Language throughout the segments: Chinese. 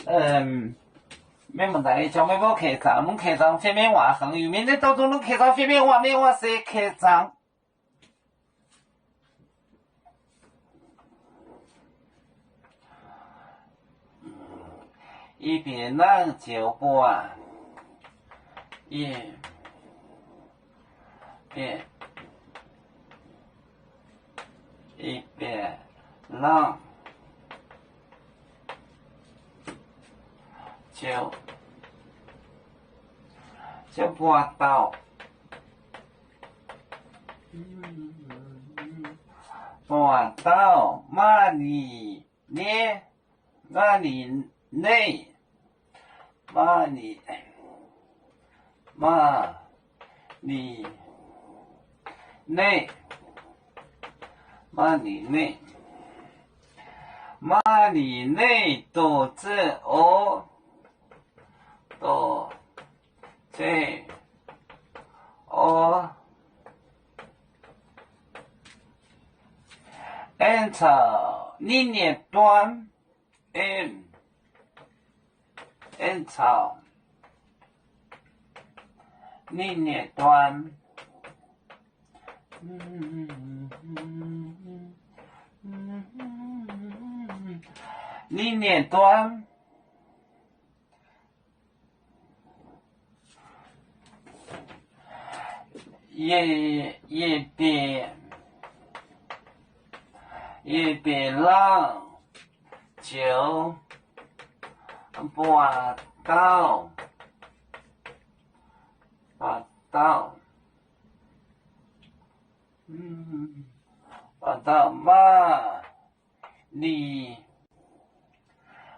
没问题，叫没我客张，侬客张方面话很有名的当中，侬客张方面话没话是客张。一边浪就过，一边浪就过到，过到马里内，马里内。马里内多这哦，多这哦，按照历年段按照历年段，历年段，一边浪就把到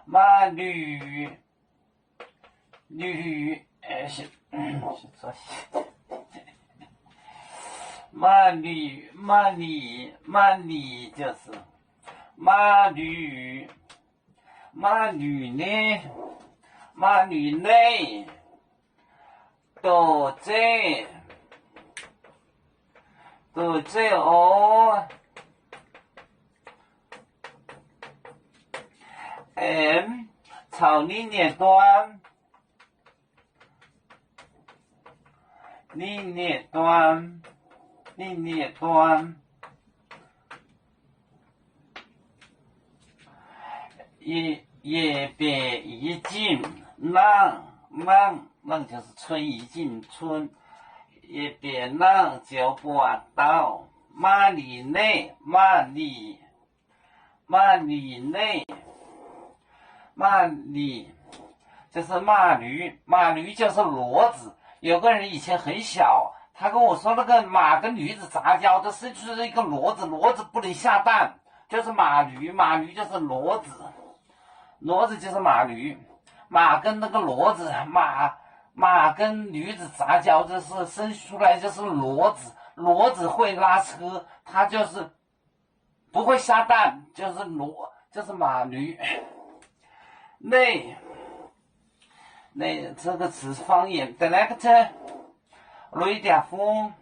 马驴是说马驴就是马驴内多这哦朝历年段一边一进浪就是春一进春，一边浪就把到马里内就是马驴就是骡子。有个人以前很小，他跟我说那个马跟驴子杂交的生出了一个骡子不能下蛋，就是马驴就是骡子就是马驴，马跟那个骡子马跟驴子杂交就是生出来就是骡子会拉车，它就是不会下蛋，就是马驴。内这个词方言 dialect 雷点风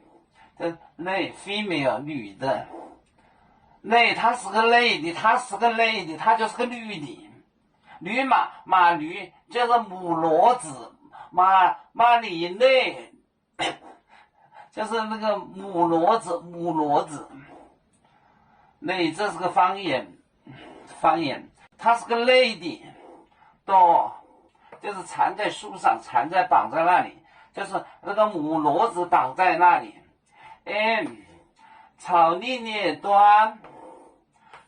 的内 female 女的，内它是个 lady， 它就是个女的。马驴就是母骡子，马里内就是那个母骡子。内这是个方言，它是个 lady， 就是缠在树上，绑在那里，就是那个母骡子绑在那里。草历年端，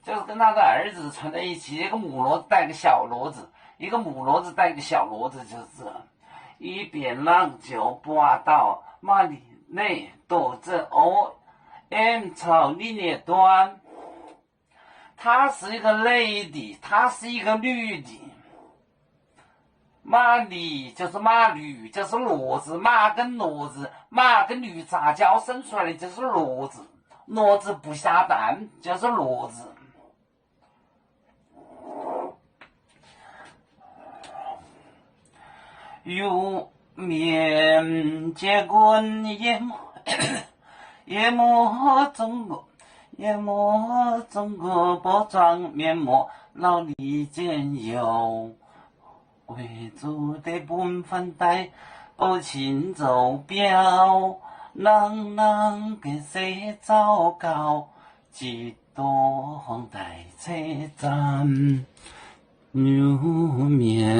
就是跟他的儿子缠在一起，一个母骡子带个小骡子，一个母骡子带个小骡子，就是一边浪就把到马里内多这哦。草历年端，她是一个 lady， 她是一个女的。马里就是马驴，就是骡子，马跟驴杂交生出来的就是骡子不下蛋，就是骡子。有面结棍夜幕中国包装面膜，老李见有贵族的本分带，不请走表，人嘅洗澡膏，一朵红在车站，牛面。